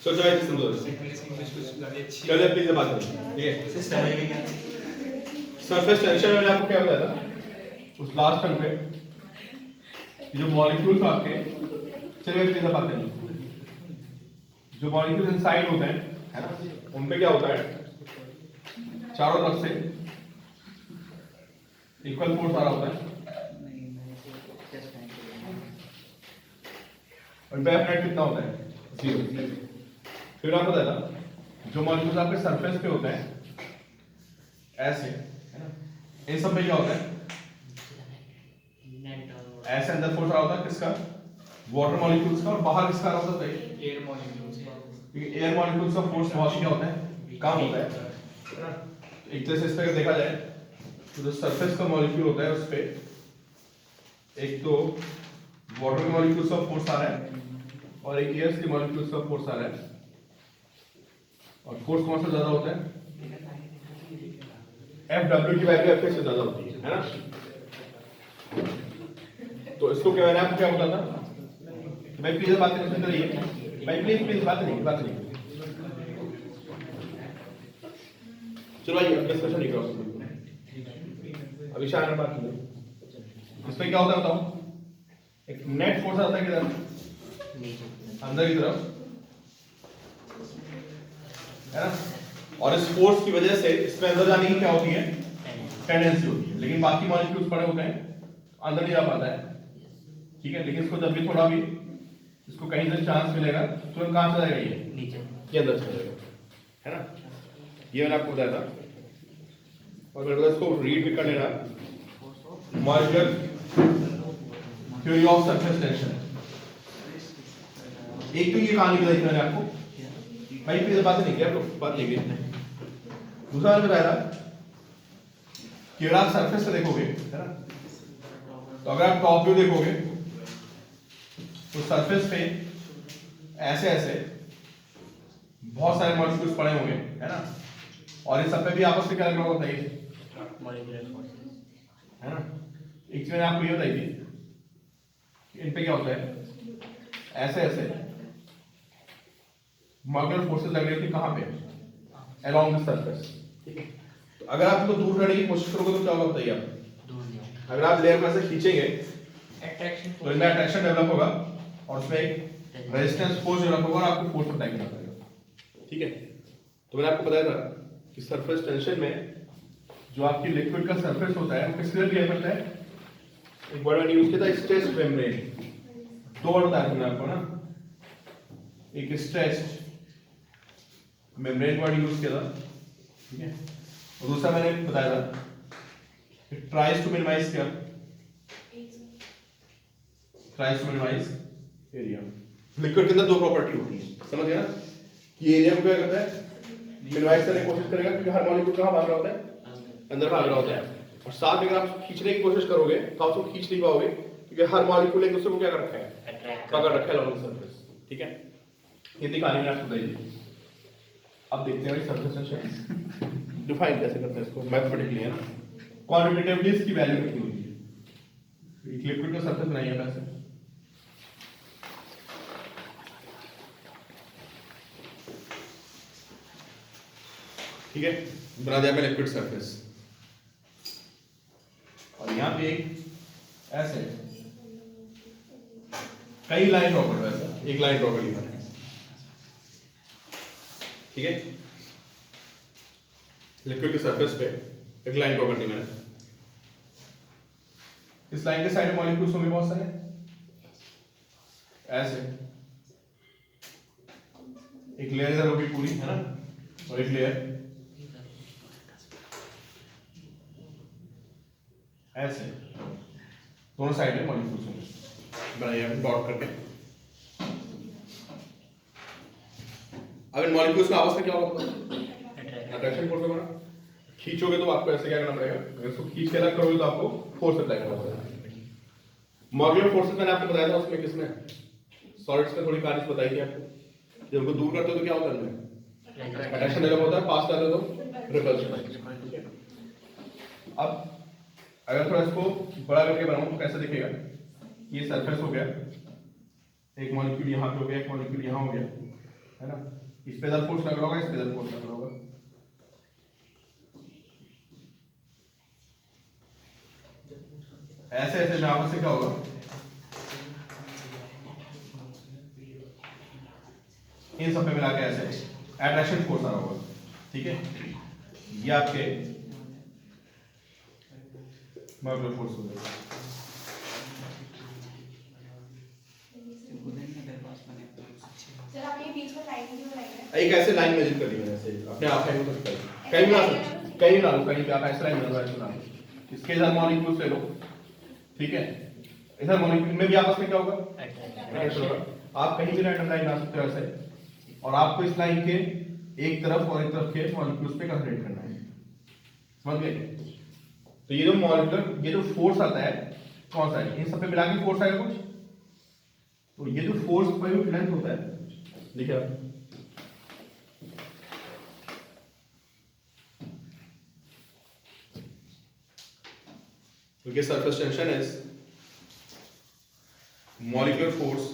सोचो है समझो चलिए प्लीज बात करें ठीक है सरफेस टेंशन मैंने आपको क्या बताया था उस लास्ट टर्म पे जो मॉलिक्यूल्स आपके चलिए प्लीज बात करें जो मॉलिक्यूल्स इनसाइड होते हैं है ना उन पे क्या होता है चारों तरफ से इक्वल फोर्स आ रहा होता है और बैक नेट कितना होता है 0 फिर आपको बताया था जो मॉलिक्यूल्स आपके सरफेस पे होते हैं ऐसे है ना इन सब पे क्या होता है ऐसे अंदर फोर्स आ रहा होता है किसका वाटर मॉलिक्यूल्स का और बाहर किसका आ रहा होता है एयर मॉलिक्यूल्स क्योंकि एयर मॉलिक्यूल्स का फोर्स बहुत क्या होता है कम होता है ना एक तरह से इस पे देखा जाए तो जो सरफेस का मॉलिक्यूल होता है उस पे एक तो वाटर मॉलिक्यूल्स का फोर्स आ रहा है और एक एयर के मॉलिक्यूल्स का फोर्स आ रहा है और फोर्स कौन सा ज्यादा होता है Fw की वैल्यू F से ज्यादा होती है ना तो इसको क्या मैंने आपको क्या बोला था भाई प्लीज बात नहीं करिए भाई प्लीज बात नहीं चलो भाई अब डिस्कशन नहीं करो अभी शायद बात नहीं इस पे क्या होता है बताओ एक नेट फोर्स आता है किधर अंदर की तरफ है ना और इस फोर्स की वजह से इसमें अंदर जाने की क्या होती है टेंडेंसी होती है लेकिन बाकी मॉलिक्यूल्स पड़े होते हैं अंदर नहीं जा पाता है ठीक है लेकिन इसको जब भी थोड़ा भी इसको कहीं से चांस मिलेगा तुरंत कहां चला जाएगा ये नीचे ये अंदर चला जाएगा है ना ये मैंने आपको बताया था और मेरे को इसको रीड भी कर लेना molecular theory of surface tension एक तो ये कहानी बताई मैंने आपको भाई फिर बात नहीं किया बात नहीं की दूसरा मैंने बताया था कि अगर आप सरफेस से देखोगे है ना तो अगर आप टॉप व्यू देखोगे तो सरफेस पे ऐसे ऐसे बहुत सारे मॉलिक्यूल्स पड़े होंगे है ना और इन सब पे भी आपस में क्या लग रहा होता है मॉलिक्यूलर फोर्सेस है ना एक चीज मैंने आपको ये बताई थी कि इन पे क्या होता है ऐसे ऐसे मॉलिक्यूलर फोर्सेस लग रही थी कहां पे अलोंग द सरफेस ठीक है तो अगर आप इसको दूर करने की कोशिश करोगे तो क्या होगा बताइए आप दूर नहीं अगर आप लेयर में से खींचेंगे अट्रैक्शन तो इनमें अट्रैक्शन डेवलप होगा और उसमें एक रेजिस्टेंस फोर्स डेवलप होगा और आपको फोर्स अप्लाई करना पड़ेगा ठीक है तो मैंने आपको बताया था कि सरफेस टेंशन में जो आपकी लिक्विड का सरफेस होता है वो किस लिए बिहेव करता है एक वर्ड मैंने यूज किया था स्ट्रेच मेम्ब्रेन दो वर्ड बताया मैंने आपको ना एक स्ट्रेच मेम्ब्रेन वर्ड यूज किया था ठीक है और दूसरा मैंने बताया था इट ट्राइज टू मिनिमाइज क्या tries to minimize area liquid के अंदर दो प्रॉपर्टी होती है समझ गया ना ये एरिया को क्या करता है मिनिमाइज करने की कोशिश करेगा क्योंकि हर मॉलिक्यूल कहां भाग रहा होता है अंदर भाग रहा होता है और साथ में अगर आप खींचने की कोशिश करोगे तो आप उसको खींच नहीं पाओगे क्योंकि हर मॉलिक्यूल एक दूसरे को क्या कर रखा है पकड़ रखा है अलॉन्ग द सरफेस ठीक है ये दिखाने में आपको बताइए अब देखते हैं सरफेस टेंशन डिफाइन कैसे करते हैं इसको मैथमेटिकली है ना क्वांटिटेटिवली इसकी वैल्यू कितनी होती है एक लिक्विड का सरफेस बनाइए वैसे ठीक है बना दिया मैं लिक्विड सरफेस और यहां पे ऐसे कई लाइन ड्रॉ कर वैसे एक लाइन ड्रॉ कर लिया ठीक है लिक्विड के सरफेस पे एक लाइन ड्रॉ कर दी मैंने इस लाइन के साइड मॉलिक्यूल्स होंगे बहुत सारे ऐसे एक लेयर इधर होगी पूरी है ना और एक लेयर ऐसे दोनों साइड में मॉलिक्यूल्स होंगे बनाइए डॉट करके अब इन मॉलिक्यूल्स का आपस में क्या होगा अट्रैक्शन फोर्स होगा खींचोगे तो आपको ऐसे क्या करना पड़ेगा अगर इसको खींच के अलग करोगे तो आपको फोर्स अप्लाई करना पड़ेगा मॉलिक्यूलर फोर्सेस मैंने आपको बताया था उसमें किसमें सॉलिड्स में थोड़ी कहानी बताई थी आपको जब उनको दूर करते हो तो क्या होता है अट्रैक्शन डेवलप होता है पास करते हो तो रिपल्शन अब अगर थोड़ा इसको बड़ा करके बनाऊं तो कैसे दिखेगा ये सरफेस हो गया एक मॉलिक्यूल यहाँ पे हो गया एक मॉलिक्यूल यहाँ हो गया है ना, इस पे इधर फोर्स लग रहा होगा, इस पे इधर फोर्स लग रहा होगा। ऐसे ऐसे में आपस में क्या होगा, इन सब पे मिला के ऐसे अट्रैक्शन फोर्स आ रहा होगा। ठीक है, ये आपके मॉलिक्यूलर फोर्स हो गए। सर आप ये बीच में लाइन क्यों बनाई है? एक ऐसे लाइन मेजर कर ली मैंने, ऐसे अपने आप टाइम कर सकते हैं, कहीं ना कहीं ना कहीं पे आप ऐसे लाइन बना ऐसे बना लो। इसके इधर मॉलिक्यूल्स ले लो, ठीक है, इधर मॉलिक्यूल में भी आपस में क्या होगा, अट्रैक्शन होगा। आप कहीं भी रैंडम लाइन बना सकते हो ऐसे, और आपको इस लाइन के एक तरफ और एक तरफ के मॉलिक्यूल्स पे कंसंट्रेट करना है, समझ गए। तो ये जो मॉलिक्यूलर, ये जो फोर्स आता है कौन सा है, इन सब पे मिला के फोर्स आएगा कुछ, तो ये जो फोर्स पर लेंथ होता है, देखिए आप, because surface tension is molecular force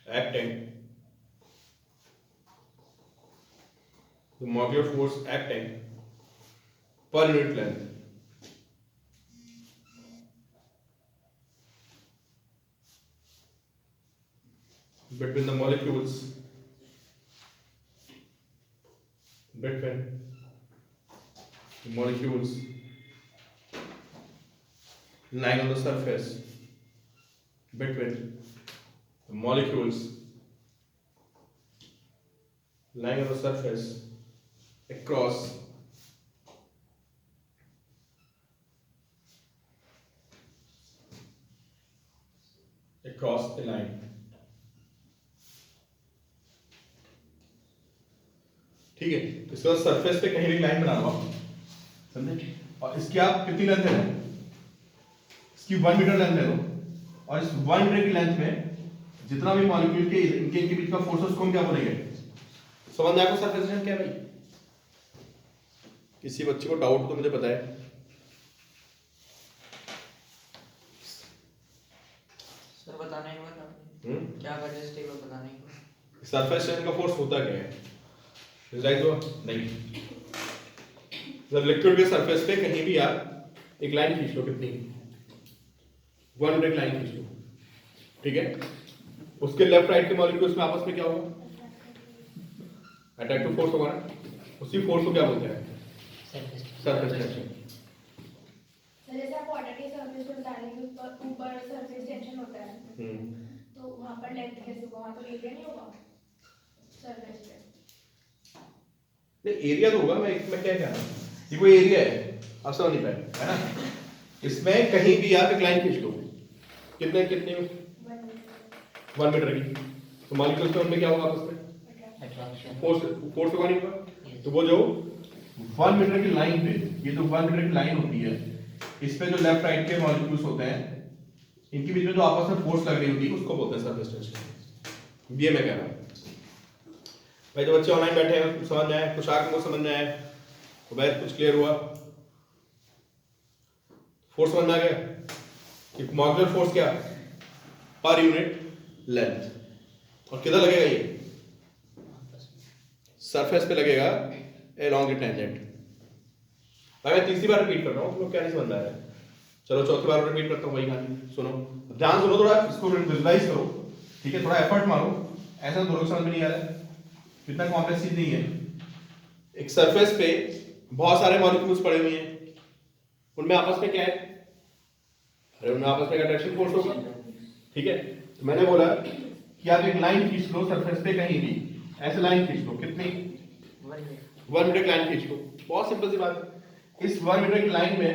acting, the molecular force acting per unit length between the molecules, between the molecules lying on the surface, between the molecules lying on the surface across the line. ठीक है, इसके बाद surface पे कहीं भी line बना लो, समझे, और इसकी आप कितनी लेंथ है, इसकी 1 मीटर लेंथ ले लो, और इस 1 मीटर की लेंथ में जितना भी मॉलिक्यूल के इनके बीच का फोर्स उसको हम क्या बोलेंगे, समझ में आपको सरफेस टेंशन क्या है भाई? किसी बच्चे को डाउट तो मुझे पता है। सर बताना ही होगा, क्या वजह से बताना ही होगा। सरफेस टेंशन का फोर्स होता क्या है, राइट हुआ नहीं, जब लिक्विड के सरफेस पे कहीं भी आप एक लाइन खींच लो, कितनी 1 मीटर की लाइन खींच लो, ठीक है, उसके लेफ्ट राइट के मॉलिक्यूल्स में आपस में क्या होगा, अट्रैक्टिव फोर्स होगा ना, उसी फोर्स को क्या बोलते हैं, सरफेस टेंशन। सर जैसे आप वाटर के सरफेस पे बता रहे हैं कि ऊपर सरफेस टेंशन होता है, तो वहाँ पर लेंथ कैसे होगा, वहाँ तो एरिया नहीं होगा सरफेस पे? नहीं एरिया तो होगा, मैं क्या कह रहा हूँ, ये कोई एरिया है, आप समझ नहीं पाए, है ना, इसमें कहीं भी आप एक लाइन खींच लो, कितने कितने 1 मीटर की, तो मॉलिक्यूल्स में उनमें क्या होगा आपस में, फोर्स होगा नहीं होगा, तो वो जो 1 मीटर की लाइन पे, ये जो 1 मीटर की लाइन होती है, इस पे जो लेफ्ट राइट के मॉलिक्यूल्स होते हैं, इनके बीच में जो आपस में फोर्स लग रही होती है उसको बोलते हैं सरफेस टेंशन। ये मैं कह रहा हूँ भाई, जो बच्चे ऑनलाइन बैठे हैं कुछ समझ में आया, कुछ आगे को समझ में आया, तो भाई कुछ क्लियर हुआ, फोर्स समझ में आ गया कि मॉलिक्यूलर फोर्स क्या, पर यूनिट लेंथ, और किधर लगेगा ये, सरफेस पे लगेगा along the tangent। भाई मैं तीसरी बार रिपीट कर रहा हूँ, तुम लोग क्या नहीं समझ आ रहा है, चलो चौथी बार रिपीट करता हूँ वही कहानी, सुनो ध्यान सुनो, थोड़ा इसको विजुलाइज करो, ठीक है, थोड़ा एफर्ट मारो, ऐसा दोनों समझ में नहीं आ रहा है, इतना कॉम्प्लेक्स चीज नहीं है। एक सरफेस पे बहुत सारे मॉलिक्यूल्स पड़े हुए हैं, उनमें आपस में क्या है, अरे उनमें आपस में अट्रैक्शन फोर्स होगा, ठीक है, तो मैंने बोला कि आप एक लाइन खींच लो सरफेस पे कहीं भी, ऐसे लाइन खींच लो, कितनी 1 मीटर की लाइन खींच लो, बहुत सिंपल सी बात है, इस 1 मीटर की लाइन में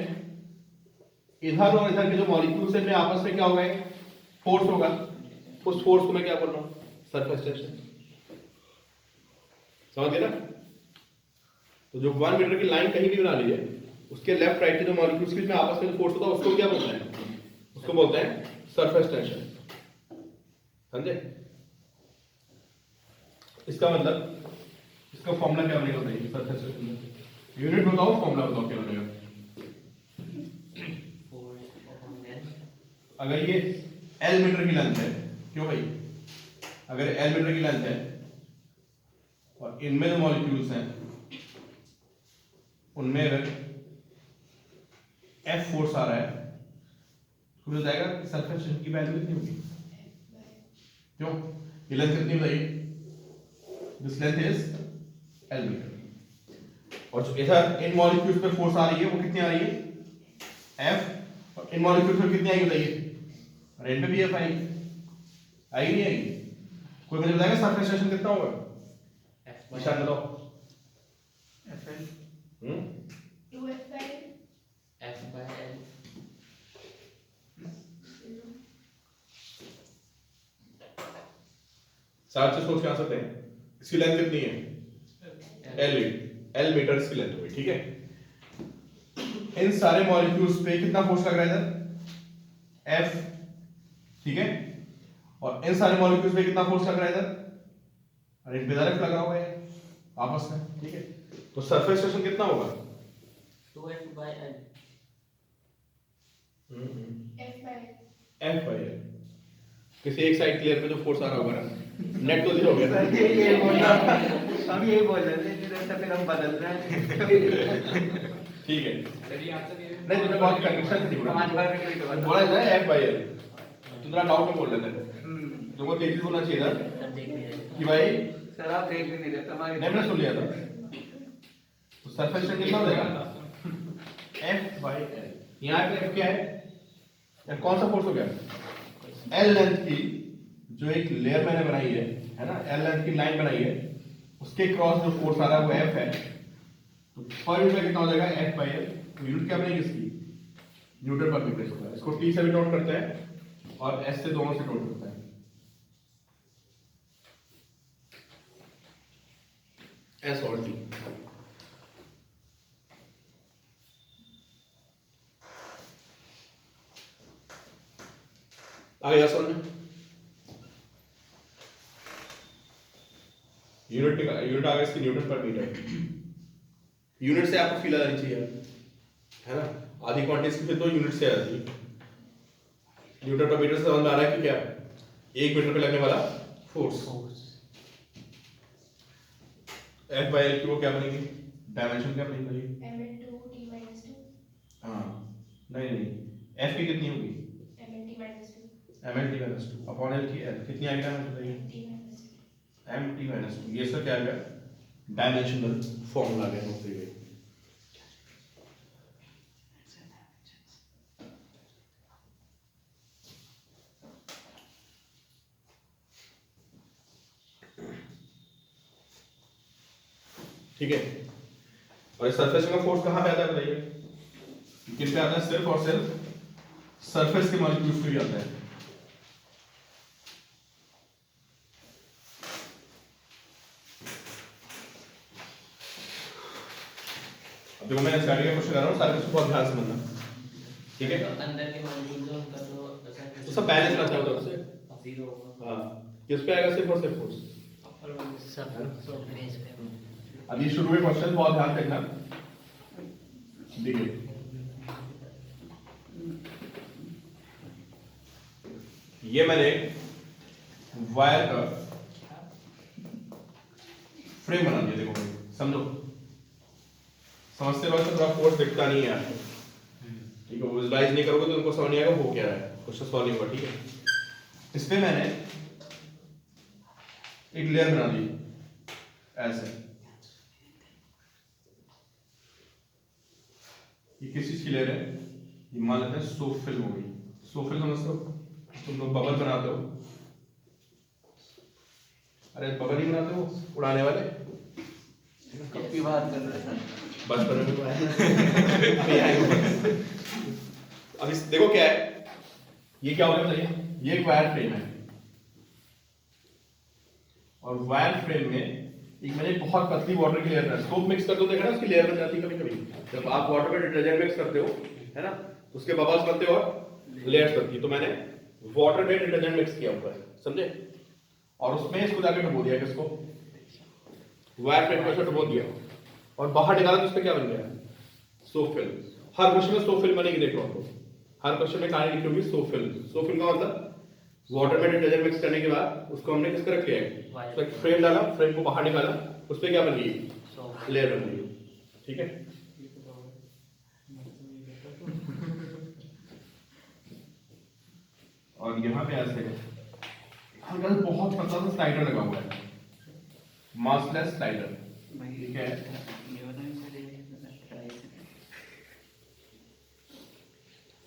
इधर और इधर के जो मॉलिक्यूल्स हैं आपस में क्या होगा, फोर्स होगा, उस फोर्स को मैं क्या बोल रहा हूँ, सरफेस टेंशन, समझ गए ना। तो जो 1 मीटर की लाइन कहीं भी बना लीजिए, उसके लेफ्ट राइट के जो मॉलिक्यूल्स के बीच में आपस में फोर्स होता है उसको क्या बोलते हैं, उसको बोलते हैं सरफेस टेंशन, समझे। इसका मतलब, इसका फॉर्मूला क्या बनेगा बताइए, सरफेस टेंशन यूनिट बताओ, फॉर्मूला बताओ क्या बनेगा। अगर ये L मीटर की लेंथ है, क्यों भाई? अगर L मीटर की लेंथ है और इनमें जो मॉलिक्यूल्स हैं उनमें अगर F फोर्स आ रहा है तो मुझे जाएगा सरफेस टेंशन की वैल्यू कितनी होगी? क्यों? ये लेंथ कितनी बताइए? This length is L metre. और जो इधर इन मॉलिक्यूल्स पे फोर्स आ रही है वो कितनी आ रही है? F। और इन मॉलिक्यूल्स पे कितनी आएगी बताइए? और इन पे भी F आएगी, आएगी नहीं आएगी? कोई मुझे बताएगा सरफेस टेंशन कितना होगा? निशान बताओ। FL 2F by F by L साथ से सोच के आ सकते हैं इसकी लेंथ कितनी है? L मीटर इसकी लेंथ होगी, ठीक है। इन सारे मॉलिक्यूल्स पे कितना फोर्स लग रहा है इधर? F, ठीक है। और इन सारे मॉलिक्यूल्स पे कितना फोर्स लग रहा है इधर? और इन पे डायरेक्ट लगा हुआ है आपस में, ठीक है। तो सरफेस टेंशन कितना होगा? 2F by L F by F/L। किसी एक साइड क्लियर पे जो फोर्स आ रहा होगा ना, नेट तो हो गया। ये बोलना हम यही बोल रहे थे कि ऐसा फिर हम बदल रहे हैं। ठीक है, नहीं तुमने बहुत कंडीशन थी समाज भर में कोई तो बोला था F/L, तुम जरा डाउट में बोल रहे थे। तुमको तेजी से बोलना चाहिए था तब देख नहीं रहे कि भाई सर आप देख भी नहीं रहे हमारे नहीं, मैंने सुन लिया था। तो सरफेस टेंशन कितना हो जाएगा? F/L। यहाँ पे F क्या है? F कौन सा फोर्स हो गया? L लेंथ की जो एक लेयर मैंने बनाई है ना, L लेंथ की लाइन बनाई है, उसके क्रॉस जो फोर्स आ रहा है वो F है। तो पर यूनिट में कितना हो जाएगा? F/L। यूनिट क्या बनेगी इसकी? न्यूटन पर मीटर होगा। इसको T से भी नोट करते हैं और S से, दोनों से नोट करते हैं। S और T। आ गया समझ में? यूनिट आ गया इसकी न्यूटन पर मीटर। यूनिट से आपको फील आ जानी चाहिए, है ना? आधी क्वांटिटीज की फिर तो यूनिट से आती है। न्यूटन पर मीटर से समझ में आ रहा है कि क्या? 1 मीटर पे लगने वाला फोर्स। F/L की वो क्या बनेगी? डायमेंशन क्या बनेगी? M into T minus 2 हाँ, नहीं F की कितनी होगी? M into T minus 2 mLT-2 upon L की L कितनी आएगा? हमें बताइए। T minus 2 mt-2। ये सर क्या आ गया? डायमेंशनल फॉर्मूला आ गया नोट करिए। ठीक है। और इस सरफेस का फोर्स कहाँ पे आता है बताइए? किस पे आता है? सिर्फ और सिर्फ सरफेस के मॉलिक्यूल्स पे ही आता है। अब देखो मैं स्टार्टिंग में क्वेश्चन कर रहा हूँ, सारे क्वेश्चन बहुत ध्यान से समझना, ठीक है? अंदर के मॉलिक्यूल जो उनका तो सब बैलेंस रहता है उधर से। 0 होगा। हाँ, किस पे आएगा? सिर्फ और सिर्फ फोर्स। सब बेस पे अब ये शुरू में क्वेश्चन बहुत ध्यान से देखना, देखिए ये मैंने वायर का फ्रेम बना दिया। देखो भाई, समझो, समझते वक्त थोड़ा फोर्स दिखता नहीं है यार, ठीक है? वो विजुलाइज नहीं करोगे तो उनको समझ नहीं आएगा वो क्या है, क्वेश्चन सॉल्व नहीं होगा, ठीक है? इस पे मैंने एक लेयर बना दी ऐसे। ये किस चीज की लेयर है? ये मान लेते हैं सोप फिल्म हो गई। सोप फिल्म समझते हो? तुम लोग बबल बनाते हो, अरे बबल ही बनाते हो उड़ाने वाले, कब की बात कर रहे हैं बचपन में तो अब इस देखो क्या है, ये क्या हो गया बताइए? ये एक वायर फ्रेम है और वायर फ्रेम में एक मैंने बहुत पतली वाटर की लेयर बनाई। सोप मिक्स कर दो, देखा ना उसकी लेयर बन जाती है कभी कभी। जब आप वाटर में डिटर्जेंट मिक्स करते हो, है ना, तो उसके बबल्स बनते हो और लेयर्स बनती है। तो मैंने वाटर में डिटर्जेंट मिक्स किया ऊपर, समझे? और उसमें इसको जाके डुबो दिया, किसको? वायर फ्रेम को डुबो दिया और बाहर निकाला तो उस पे क्या बन गया? Soap film. हर क्वेश्चन में सोप फिल्म बनेगी, देखो आपको हर क्वेश्चन में कहानी लिखी होगी सोप फिल्म। सोप फिल्म का मतलब वाटर में डिटर्जेंट मिक्स करने के बाद उसको हमने किस तरह किया है, उसका फ्रेम डाला, फ्रेम को बाहर निकाला, उस पर क्या बन गई, लेयर बन गई। ठीक है, और यहाँ पे ऐसे हल्का सा बहुत पतला सा स्लाइडर लगा हुआ है, मासलेस स्लाइडर। ठीक है,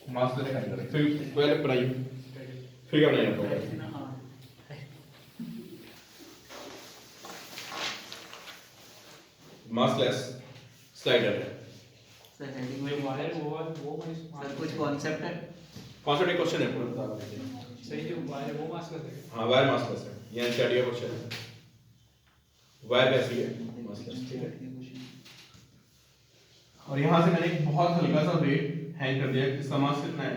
मासलेस स्लाइडर फिर कोई अलग बनाइए, फिर क्या बनाया होगा, मासलेस स्लाइडर है। सर हेडिंग में सर कुछ कॉन्सेप्ट है, कॉन्सेप्ट एक क्वेश्चन है पूरा बता रहा हूँ। सही जो वायर वो मास्क है। हाँ, वायर मासलेस है, ये एनसीईआरटी का क्वेश्चन है, वायर कैसी है, मासलेस। ठीक है, और यहाँ से मैंने एक बहुत हल्का सा वेट हैंग कर दिया, इसका मास कितना है,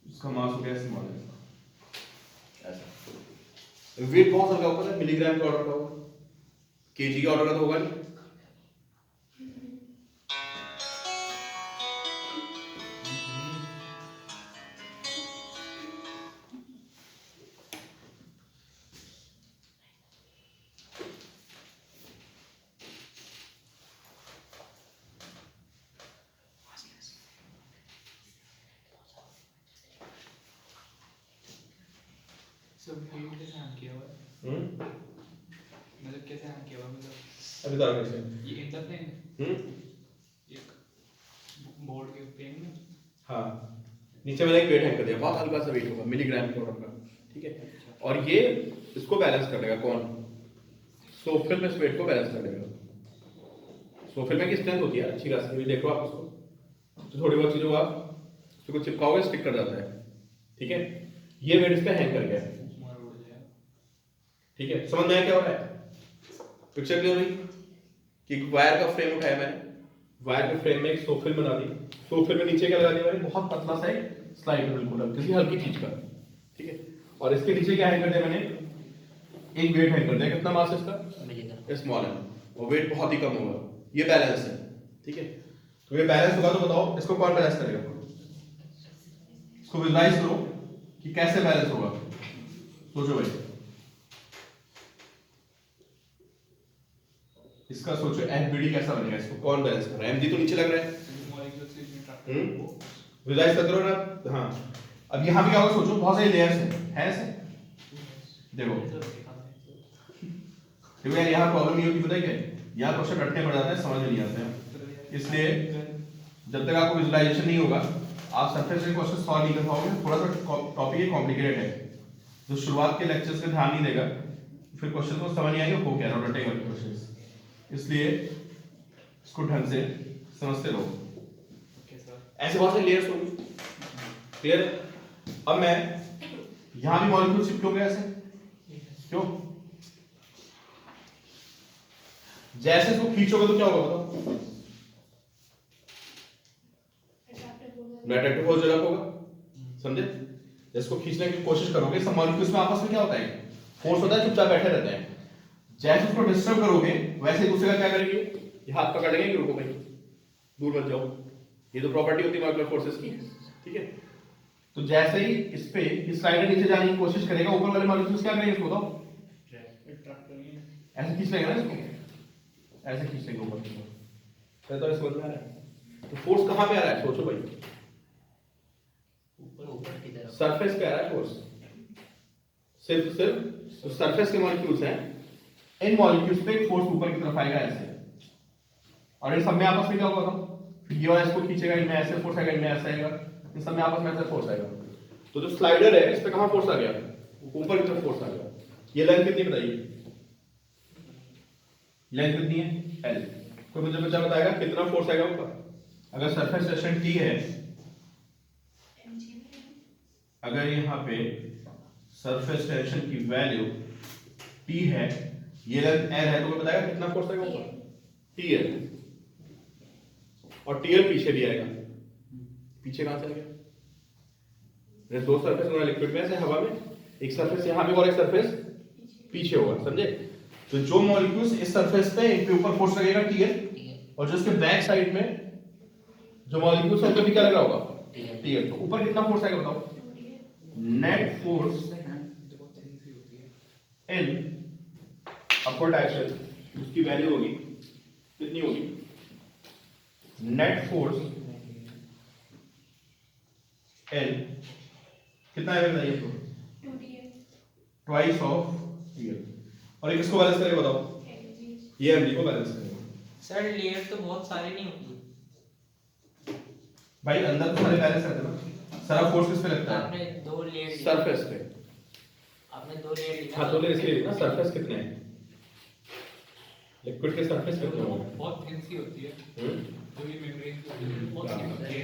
इसका मास हो गया स्मॉल ऐसा, वेट बहुत हल्का होगा, मिलीग्राम का ऑर्डर का होगा, केजी का ऑर्डर का तो होगा नहीं। सब फील्ड कैसे हैंग किया हुआ है, मतलब कैसे हैंग किया हुआ है, मतलब अभी बता कैसे, ये इंटर प्लेन एक बोर्ड के प्लेन में। हाँ, नीचे मैंने एक वेट हैंग कर दिया, बहुत हल्का सा वेट होगा, मिलीग्राम के ऑर्डर का। ठीक है, और ये इसको बैलेंस कर देगा कौन, सोफिल में इस वेट को बैलेंस कर देगा। सोफिल में की स्ट्रेंथ होती है अच्छी खासी, देखो आप उसको, तो थोड़ी बहुत चीजों आप उसको चिपकाओगे स्टिक कर जाता है। ठीक है, ये वेट इस पे हैंग कर गया। ठीक है, समझ में आया क्या हो रहा है, पिक्चर क्लियर हुई कि वायर का फ्रेम उठाया मैंने, वायर के फ्रेम में एक सोफिल बना दी, सोफिल में नीचे क्या लगा दिया मैंने, बहुत पतला सा एक स्लाइडर, बिल्कुल किसी हल्की चीज का। ठीक है, और इसके नीचे क्या हैंग कर दिया मैंने, एक वेट हैंग कर दिया, कितना मास है इसका, स्मॉल है, और वेट बहुत ही कम होगा, ये बैलेंस है। ठीक है, तो ये बैलेंस होगा, तो बताओ इसको कौन बैलेंस करेगा, इसको विजुलाइज करो कि कैसे बैलेंस होगा, सोचो भाई, इसका सोचो एफबीडी कैसा बनेगा, इसको कौन बैलेंस कर रहा है, एमजी तो नीचे लग रहा है, विजुलाइज कर रहे हो ना। हाँ, अब यहाँ पे क्या होगा, सोचो बहुत सारी लेयर्स है ऐसे, देखो देखो यार, यहाँ प्रॉब्लम ये होती है, क्या यहाँ क्वेश्चन रटने पड़ जाते हैं, समझ में नहीं आते हैं, इसलिए जब तक आपको विजुलाइजेशन नहीं होगा आप सरफेस से क्वेश्चन सॉल्व नहीं कर पाओगे। थोड़ा सा टॉपिक ये कॉम्प्लिकेटेड है, जो शुरुआत के लेक्चर्स में ध्यान नहीं देगा फिर क्वेश्चन को समझ नहीं आएगा, हो क्या रटेगा क्वेश्चन, इसलिए इसको ढंग से समझते रहो। ऐसे बहुत से लेयर्स होंगे, क्लियर है। अब मैं यहां भी मॉलिक्यूल शिफ्ट हो गया ऐसे, क्यों, जैसे इसको खींचोगे तो क्या होगा बताओ, अट्रैक्टिव फोर्स डेवलप होगा, समझे। इसको खींचने की कोशिश करोगे, सब मॉलिक्यूल्स में आपस में क्या होता है, फोर्स होता है, चुपचाप बैठे रहते हैं, जैसे उसको डिस्टर्ब करोगे वैसे दूसरे का क्या करेंगे, ये हाथ पकड़ लेंगे कि रुको भाई दूर मत जाओ, ये तो प्रॉपर्टी होती है मॉलिक्यूलर फोर्सेस की। ठीक है, तो जैसे ही इस पे स्लाइडर नीचे जाने की कोशिश करेगा, ऊपर वाले मॉलिक्यूल्स क्या करेंगे, इसको बताओ, ऐसे खींच लेंगे ना इसको, ऐसे खींच लेंगे ऊपर की तरफ, तो समझ में आ रहा है। तो फोर्स कहां पे आ रहा है, सोचो भाई, ऊपर की तरफ, सरफेस पे आ रहा है फोर्स, सिर्फ तो सरफेस के मॉलिक्यूल्स हैं, इन मॉलिक्यूल्स पे फोर्स ऊपर की तरफ आएगा ऐसे, और इन सब में आपस में क्या होगा, ये वाला इसको खींचेगा, इनमें ऐसे फोर्स आएगा, इनमें ऐसा आएगा, इन सब में आपस में ऐसा फोर्स आएगा। तो जो स्लाइडर है इस पे कहां फोर्स आ गया, ऊपर की तरफ फोर्स आ गया। ये लेंथ कितनी बताइए, लेंथ कितनी है L, कोई मुझे बच्चा बताएगा कितना फोर्स आएगा ऊपर, अगर सरफेस टेंशन T है, अगर यहाँ पे सरफेस टेंशन की वैल्यू T है, ये लेंथ L है, तो कोई बताएगा कितना फोर्स आएगा ऊपर, TL, और TL पीछे भी आएगा, पीछे कहां से आ गया, दो सरफेस होना लिक्विड में से हवा में, एक सरफेस यहाँ पे और एक सरफेस पीछे होगा, समझे। तो जो मॉलिक्यूल्स इस सरफेस पे इन पे ऊपर फोर्स लगेगा TL, और जो इसके बैक साइड में जो मॉलिक्यूल्स उन पे भी क्या लग रहा होगा TL, तो ऊपर कितना फोर्स आएगा बताओ, नेट फोर्स बहुत ईजी होती है। इन अपवर्ड डायरेक्शन उसकी वैल्यू होगी कितनी होगी? नेट फोर्स एल कितना है बताइए तो? 2dm twice of TL. और ये किसको बैलेंस करेगा बताओ? mg ये एमडी को बैलेंस करेगा। सर लेयर तो बहुत सारे नहीं होती। भाई अंदर तो सारे बैलेंस रहते हैं ना। सारा फोर्स किस पे लगता है? आपने 2 लेयर सरफेस पे। आपने 2 लेयर लिखा। हाँ तो ले इसलिए लिखा सरफेस कितने हैं? लिक्विड के सरफेस कितने होंगे? बहुत थिन सी होती है। तो ये मेम्ब्रेन बहुत हाँ। थिन होती है।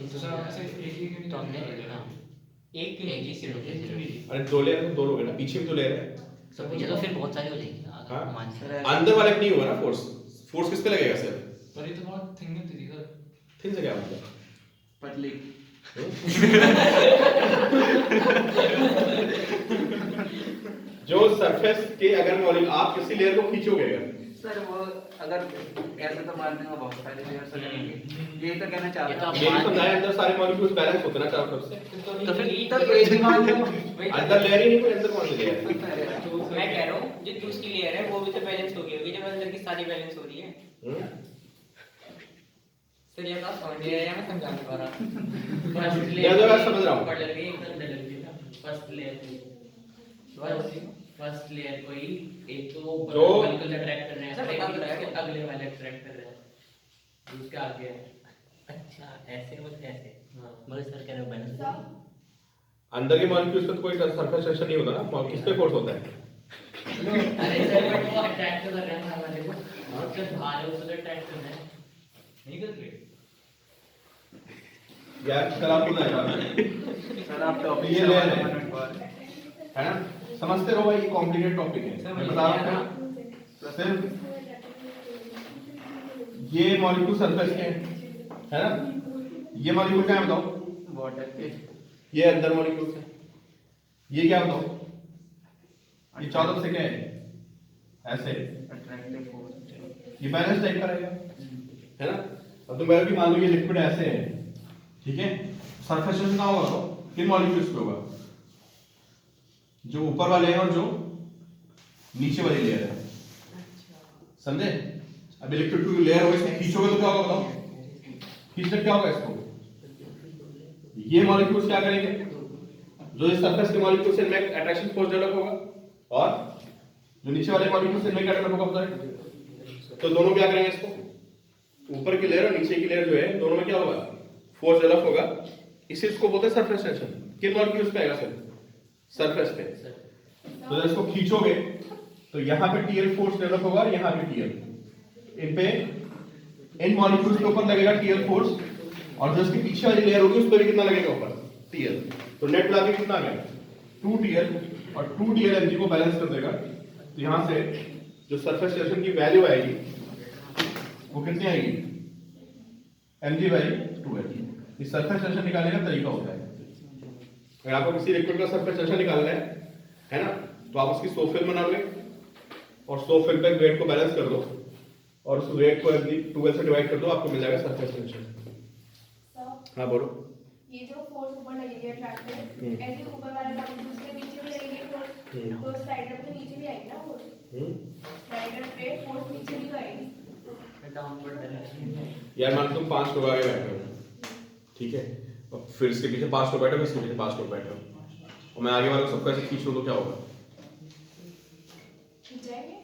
तो सर आपसे एक ही क्यों नहीं तो हमने करना? एक क्यों नहीं सिर्फ अरे दो लेयर तो दो लोग हैं ना, पीछे भी तो लेयर है। सब पीछे तो फिर बहुत सारी हो जाएंगी हाँ? मान के अंदर वाले पे नहीं होगा ना फोर्स। फोर्स किस पे लगेगा सर? पर ये तो बहुत थिन होती थी सर। थिन से क्या मतलब? पतली जो सरफेस के अगर मॉलिक्यूल आप किसी लेयर को खींचोगे अगर सर वो अगर ऐसे तो मारने में बहुत सारे लेयर्स हो जाएंगे। यही तो कहना चाह ये रहा तो हूँ। ये समझाया अंदर सारे मॉलिक्यूल्स बैलेंस होते हैं ना चारों तरफ से। तो फिर तो एक ही मान लो। अंदर लेयर ही नहीं, कोई अंदर कौन सी लेयर है? तो मैं कह रहा हूँ जो दूसरी लेयर है वो भी तो बैलेंस हो गई होगी जब अंदर की सारी बैलेंस हो रही है। हम्म? सर ये बात समझ नहीं आ रहा है, मैं समझा नहीं पा रहा। फर्स्ट या तो मैं समझ रहा हूँ। पढ़ लगी एकदम लग गई ना फर्स्ट लेयर को ही एक तो जो मॉलिक्यूल अट्रैक्ट कर रहे हैं सर, एक बता तो रहा है। अगले वाले अट्रैक्ट कर रहे हैं उसके आगे है। अच्छा ऐसे मतलब ऐसे मगर सर कह रहे हो बैलेंस सब अंदर के मॉलिक्यूल्स पे तो कोई सरफेस टेंशन नहीं होता ना, किस पे फोर्स होता है? अरे सर बट वो अट्रैक्ट कर रहे हैं हमारे वाले को और जब बाहर है उसको अट्रैक्ट कर रहे हैं नहीं कर रहे यार कल आपको ना यार सर आप टॉपिक ये से ले हमारे रहे हैं। मन में बात है। है ना, समझते रहो भाई, ये कॉम्प्लिकेटेड टॉपिक है। मैं बता रहा हूँ सिर्फ ये मॉलिक्यूल सरफेस के हैं, है ना? ये मॉलिक्यूल क्या है बताओ? वाटर के ये अंदर मॉलिक्यूल है। ये क्या बताओ? ये चारों से क्या है? ऐसे अट्रैक्टिव फोर्स। ये बैलेंस टाइप का रहेगा, है ना? अब तुम कह मान लो ये लिक्विड ऐसे है, ठीक है? सरफेस टेंशन कहाँ होगा? तो किन मॉलिक्यूल्स पे होगा? जो ऊपर वाले हैं और जो नीचे वाली लेयर है, समझे? अभी लिक्विड टू लेयर हो, इसको खींचोगे तो क्या होगा बताओ? खींचने क्या होगा इसको? ये मॉलिक्यूल्स क्या करेंगे? जो इस सरफेस के मॉलिक्यूल्स से इनमें अट्रैक्शन फोर्स डेवलप होगा और जो नीचे वाले मॉलिक्यूल्स से इनमें क्या डेवलप होगा बताइए? तो दोनों क्या करेंगे इसको? ऊपर की लेयर और नीचे की लेयर जो है दोनों में क्या होगा? फोर्स डेवलप होगा। इसी इसको बोलते हैं सरफेस टेंशन। किन मॉलिक्यूल्स पे आएगा सर? सरफेस पे। तो जब इसको खींचोगे तो यहाँ पे टीएल फोर्स डेवलप होगा और यहाँ पे टीएल। इन पे इन मॉलिक्यूल्स के ऊपर लगेगा टीएल फोर्स और जो इसके पीछे वाली लेयर होगी उस पर भी कितना लगेगा ऊपर? टीएल। तो नेट मिला के कितना आ गया? 2टीएल और 2टीएल एमजी को बैलेंस कर देगा। तो यहाँ से जो सरफेस टेंशन की वैल्यू आएगी वो कितनी आएगी? mg/2l। इस सरफेस टेंशन निकालने का तरीका होता है। अगर आपको किसी लिक्विड का सरफेस टेंशन निकालना है ना, तो आप उसकी सो फिल्म बना लो और सो फिल्म पे वेट को बैलेंस कर दो और उस वेट को mg/2l से डिवाइड कर दो, आपको मिल जाएगा सरफेस टेंशन। सब हाँ बोलो। ये जो फोर्स ऊपर लगेगी अट्रैक्टिव ऐसे ऊपर वाले मॉलिक्यूल्स के नीचे भी लगेगी फोर्स, तो स्लाइडर पे नीचे भी आएगी ना फोर्स। स्लाइडर पे फोर्स नीचे भी तो आएगी। डाउनवर्ड डायरेक्शन यार मान लो तुम 5 लोग आगे बैठे हो, ठीक है? और फिर इसके पीछे 5 लोग बैठे हो, इसके पीछे 5 लोग बैठे हो और मैं आगे वाले को सबको ऐसे खींच लूं तो क्या होगा? खींचाएंगे?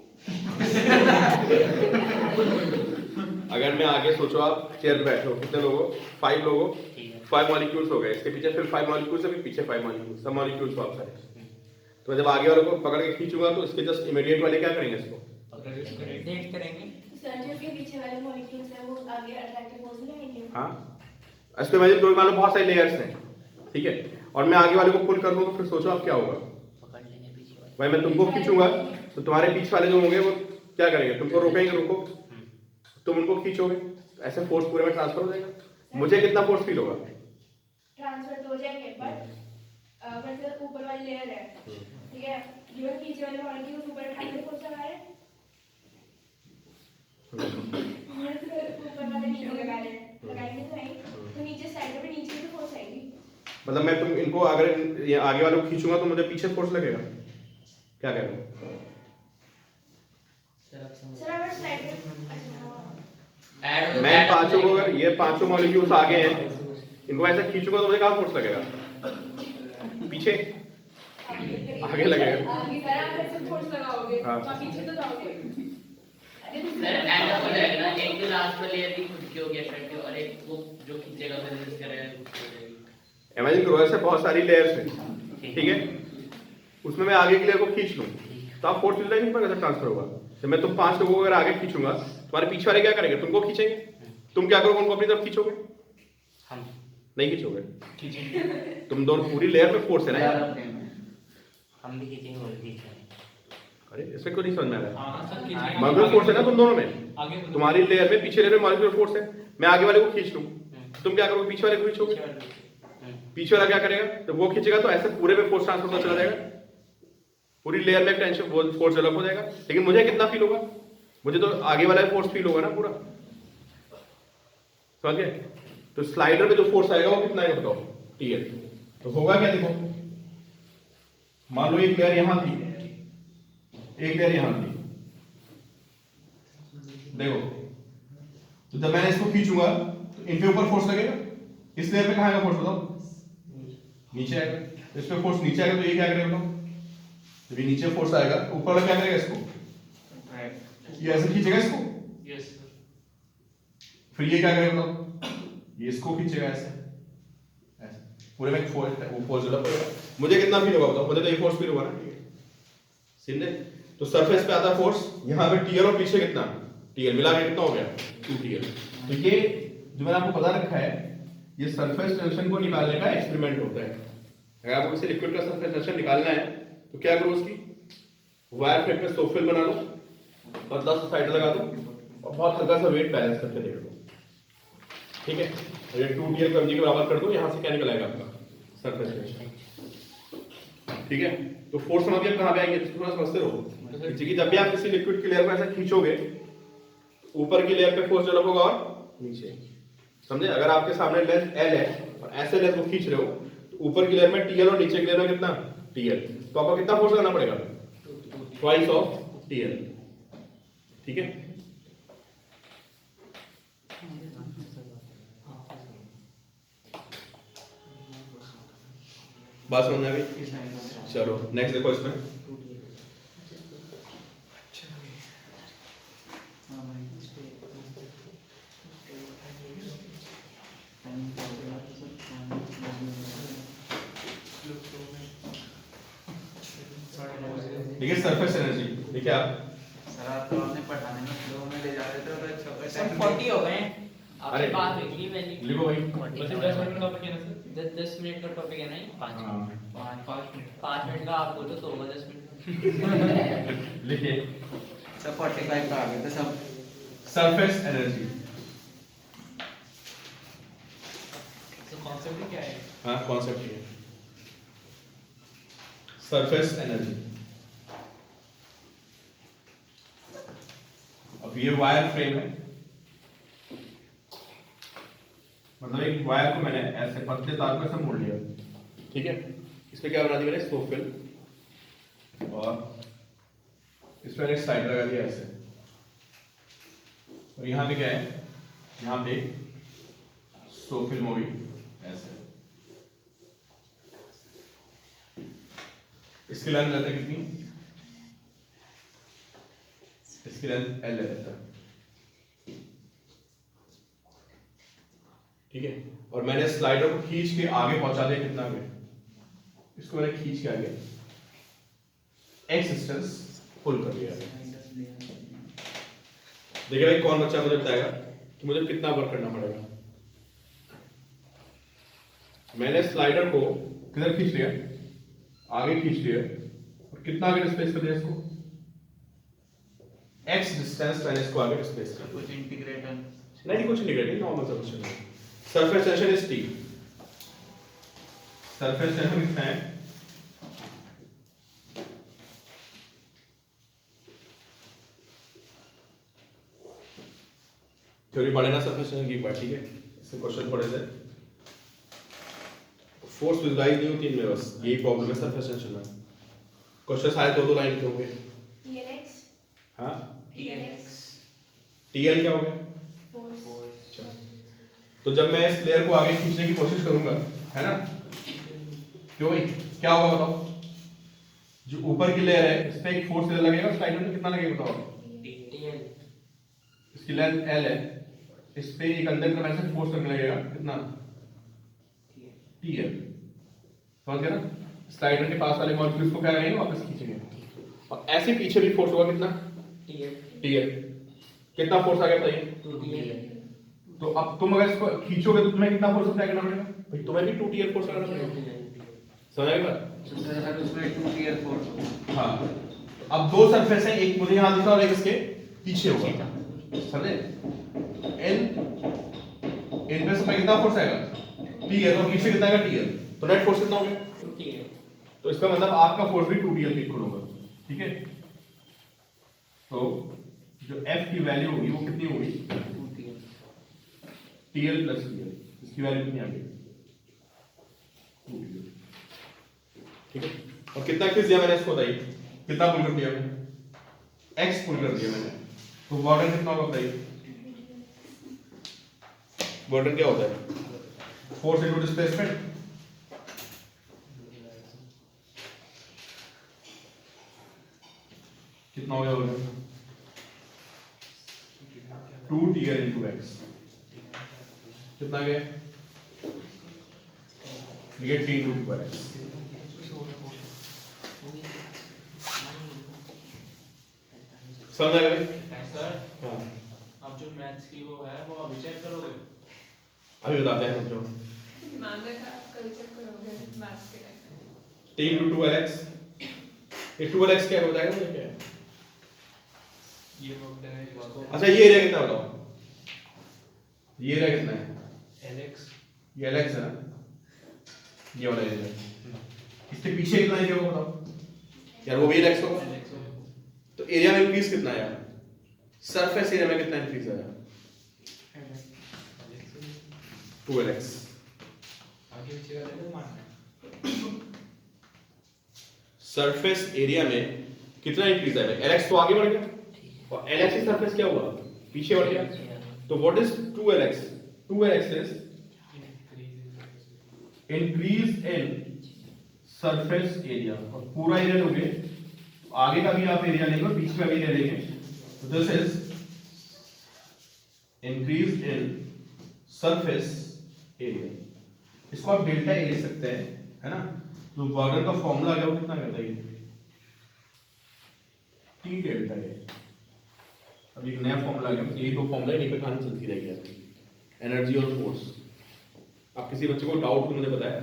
अगर मैं आगे सोचो, आप चेयर पे बैठे हो, कितने लोग हो? 5 लोग हो। 5 मॉलिक्यूल्स हो गए, इसके पीछे फिर 5 मॉलिक्यूल्स है, फिर पीछे 5 मॉलिक्यूल्स, सब मॉलिक्यूल्स को आप सारे। तो जब आगे वाले को पकड़ के खींचूंगा तो इसके जस्ट इमीडिएट वाले क्या करेंगे? इसको डेट करेंगे। सर जो के पीछे वाले मॉलिक्यूल्स हैं वो आगे अट्रैक्टिव फोर्स में आएंगे। हाँ, इसको इमेजिन करो, मान लो बहुत सारे लेयर्स हैं, ठीक है? और मैं आगे वाले को पुल कर दूं तो फिर सोचो आप क्या होगा? पकड़ लेंगे पीछे वाले भाई मैं तुमको खींचूंगा तो तुम्हारे पीछे वाले जो होंगे वो क्या करेंगे? तुमको रोकेंगे, रुको, तुम उनको खींचोगे, ऐसे फोर्स पूरे में ट्रांसफर हो जाएगा। मुझे कितना फोर्स फील होगा? ट्रांसफर तो हो जाएंगे बट वैसे ऊपर वाली लेयर है, ठीक है? जो नीचे वाले मॉलिक्यूल्स ऊपर अट्रैक्टिव फोर्स लगा रहे हैं, ऊपर वाले नीचे लगा रहे हैं, लगाएंगे तो नहीं, तो नीचे साइड पे नीचे भी फोर्स आएगी। मतलब मैं तुम इनको अगर ये आगे वालों को खींचूंगा तो मुझे पीछे फोर्स लगेगा, क्या कह रहे हो? सर अगर स्लाइड में मैं पांचों को, अगर ये पांचों मॉलिक्यूल्स आगे हैं, इनको ऐसे खींचूंगा तो मुझे कहाँ फोर्स लगेगा? पीछे, आगे लगेगा। आगे सर आप ऐसे फोर्स लगाओगे हाँ। तो आप पीछे तो जाओगे। सर एंड अप हो जाएगा ना, एक जो लास्ट वाली लेयर की खुद की होगी अट्रैक्टिव और एक वो जो खींचेगा रेजिस्ट करेगा खुद की हो जाएगी। इमेजिन करो ऐसे बहुत सारी लेयर्स हैं, ठीक है, उसमें मैं आगे की लेयर को खींच लूं तो आप फोर्स यूटिलाइज नहीं कैसे ट्रांसफर होगा? तो मैं तुम पांच लोगों को अगर आगे खींचूंगा, तुम्हारे पीछे वाले क्या करेंगे? तुमको खींचेंगे। तुम क्या करोगे? उनको अपनी तरफ खींचोगे? हम नहीं खींचोगे। तुम दोनों पूरी लेयर पे फोर्स है ना यार। हम भी खींचेंगे और खींचेंगे। अरे इसमें क्यों नहीं समझ में आ रहा है? हाँ सर खींचेंगे। मॉलिक्यूलर फोर्स है ना तुम दोनों में। आगे बढ़ो। तुम्हारी लेयर में पीछे लेयर में मॉलिक्यूलर फोर्स है, मैं आगे वाले को खींच लूं, तुम क्या करोगे? पीछे वाले को खींचोगे। पीछे वाला क्या करेगा? जब वो खींचेगा तो ऐसे पूरे में फोर्स ट्रांसफर होता चला जाएगा, पूरी लेयर में टेंशन फोर्स डेवलप हो जाएगा। लेकिन मुझे कितना फील होगा? मुझे तो आगे वाला फोर्स फील होगा ना पूरा, समझ गए? तो स्लाइडर में जो फोर्स आएगा वो कितना है बताओ? टीएल। तो होगा क्या? देखो मान लो एक लेयर यहां थी, एक लेयर यहां थी, देखो तो जब मैंने इसको खींचूंगा तो इनके ऊपर फोर्स लगेगा। इस लेयर पे कहां आएगा फोर्स बताओ? नीचे आएगा। इस पे फोर्स नीचे आएगा तो ये क्या करेगा बताओ? जब ये नीचे फोर्स आएगा तो ऊपर वाला क्या करेगा? इसको ये ऐसे खींचेगा इसको, यस फिर ये क्या करेगा बताओ? ये इसको खींचेगा ऐसे, ऐसे पूरे में फोर्स डेवलप होगा। मुझे कितना फील होगा बताओ? मुझे तो ये फोर्स फील होगा ना, समझे? तो सरफेस पे आता फोर्स, यहाँ पे टीएल और पीछे कितना? टीएल मिला के कितना हो गया? 2टीएल। तो ये जो मैंने आपको बता रखा है, ये सरफेस टेंशन को निकालने का एक्सपेरिमेंट होता है। अगर आपको किसी लिक्विड का सरफेस टेंशन निकालना है तो क्या करो? उसकी वायर फ्रेम पे सोफिल बना लो, पतला सा साइड लगा दो और बहुत हल्का सा वेट बैलेंस करके देख लो, ठीक है? और ये 2टीएल को mg के बराबर कर दो, यहाँ से क्या निकल आएगा आपका? सरफेस टेंशन, ठीक है? तो फोर्स समझ गया कहाँ पे आएंगे? थोड़ा समझते रहो कि जब भी आप किसी लिक्विड की लेयर को ऐसा खींचोगे, ऊपर की लेयर पे फोर्स डेवलप होगा और नीचे, समझे? अगर आपके सामने लेंथ L है और ऐसे लेयर को खींच रहे हो तो ऊपर की लेयर में टीएल और नीचे की लेयर में कितना? टीएल। तो आपको कितना फोर्स लगाना पड़ेगा? ट्वाइस ऑफ टीएल, ठीक है? बात समझ में आ गई? चलो नेक्स्ट देखो इसमें। देखिए सरफेस एनर्जी, देखिए आप सर आप तो आपने पढ़ाने में फ्लो में ले जा रहे थे तो अच्छा होगा। सब 40 हो गए हैं। आपसे अरे, बात हुई थी मैंने। लिखो भाई। वैसे 10 मिनट का टॉपिक है ना सर? 10 मिनट का टॉपिक है ना ये? हाँ 5 मिनट। 5 मिनट का आप बोलो तो होगा 10 मिनट। लिखिए सब 45 का आ गए थे सब। Surface energy. तो कॉन्सेप्ट क्या है? हाँ कॉन्सेप्ट ये सरफेस एनर्जी। अब ये वायर फ्रेम है, मतलब एक वायर को मैंने ऐसे पतले तार को ऐसे मोड़ लिया, ठीक है? इसमें क्या बना दिया मैंने? सोफिल, और इसमें एक साइड लगा दिया ऐसे, और यहाँ पे क्या है? यहाँ पे सोफिल मोड़ी ऐसे। इसकी लेंथ रहता है कितनी? इसकी लेंथ L रहता है, ठीक है? और मैंने स्लाइडर को खींच के आगे पहुंचा दिया, कितना आगे? इसको मैंने खींच के आगे x डिस्टेंस पुल कर दिया। देखिए भाई कौन बच्चा मुझे बताएगा कि मुझे कितना वर्क करना पड़ेगा? मैंने स्लाइडर को किधर खींच लिया? आगे खींच लिया, और कितना आगे डिस्प्लेस कर दिया इसको? x डिस्टेंस मैंने इसको आगे डिस्प्लेस कर दिया। कुछ इंटीग्रेटर नहीं कुछ नहीं करेंगे, नॉर्मल सा क्वेश्चन है। Surface tension is T। Surface tension कितना है? थ्योरी पढ़े ना सरफेस टेंशन की एक बार, ठीक है? इससे क्वेश्चन पढ़े थे। फोर्स विजुलाइज नहीं होती इनमें, बस यही प्रॉब्लम है सरफेस टेंशन में। क्वेश्चन शायद दो लाइन के होंगे। TLX हाँ, TLX टीएल क्या हो गया? फोर्स। तो जब मैं इस लेयर को आगे खींचने की कोशिश करूंगा, है ना, क्यों भाई, क्या होगा बताओ? जो ऊपर की लेयर है इस पे एक फोर्स लगेगा, स्लाइडर में कितना लगेगा बताओ? इसकी लेंथ L है, इस पे एक अंदर का वैसे फोर्स लगने लगेगा कितना? TL। समझ गया ना? स्लाइडर के पास वाले मॉलिक्यूल्स को क्या करेंगे, वापस खींचेंगे, और ऐसे पीछे भी फोर्स होगा कितना? TL। कितना फोर्स आ गया बताइए? तो अब तुम अगर इसको खींचोगे तो तुम्हें कितना फोर्स अप्लाई करना पड़ेगा भाई? तुम्हें भी 2TL फोर्स लगाना पड़ेगा। समझ आई बात? सर उसमें 2 टियर फोर्स। हाँ, अब दो सरफेस है, एक मुझे यहाँ दिख रहा है और एक इसके पीछे होगा, समझे? इन पे से कितना फोर्स आएगा? TL, और पीछे कितना आएगा? TL। तो नेट फोर्स कितना हो गया? तो इसका मतलब आपका फोर्स भी 2TL के इक्वल होगा, ठीक है? तो जो F की वैल्यू होगी वो कितनी होगी? TL plus TL। इसकी वैल्यू कितनी आ गई? 2TL। ठीक है? और कितना खींच दिया मैंने इसको बताइए? कितना पुल कर दिया मैंने? X पुल कर दिया मैंने। तो बॉर्डर कितना होगा बताइए? बॉर्डर क्या होता है? Force into displacement. कितना हो गया बॉर्डर? 2TL into X। कितना गया? ये T रूट पर है। समझ आया भाई? सर हाँ, अब जो मैथ्स की वो है वो अभी चेक करोगे? अभी बताते हैं समझो। मांगा था कल चेक करोगे मैथ्स के टाइम। T into 2LX। ये 2LX क्या बताएगा मुझे? क्या है? ये वर्क डन है इसको अच्छा, ये एरिया कितना बताओ? ये एरिया कितना है? LX ये LX है ना? ये वाला एरिया। इसके पीछे कितना एरिया होगा बताओ यार? वो भी LX होगा। LX हो तो एरिया में इंक्रीज कितना आया? सरफेस एरिया में कितना इंक्रीज आया? 2LX। आगे पीछे का देखो मानना सरफेस एरिया में कितना इंक्रीज आया? LX तो आगे बढ़ गया और LX की सरफेस क्या हुआ? पीछे बढ़ गया। तो what is 2LX? 2LX is increase in surface area. और पूरा एरिया लोगे तो आगे का भी आप एरिया लेंगे और पीछे का भी एरिया लेंगे, तो this is increase in surface area. इसको आप डेल्टा ए ले सकते हैं, है ना? तो बॉर्डर का फॉर्मूला क्या, वो कितना करता है? T delta A. अब एक नया फॉर्मूला आ गया, यही दो फॉर्मूला यहीं पे कहानी चलती रहेगी आपकी, एनर्जी और फोर्स। आप किसी बच्चे को डाउट तो मुझे बताया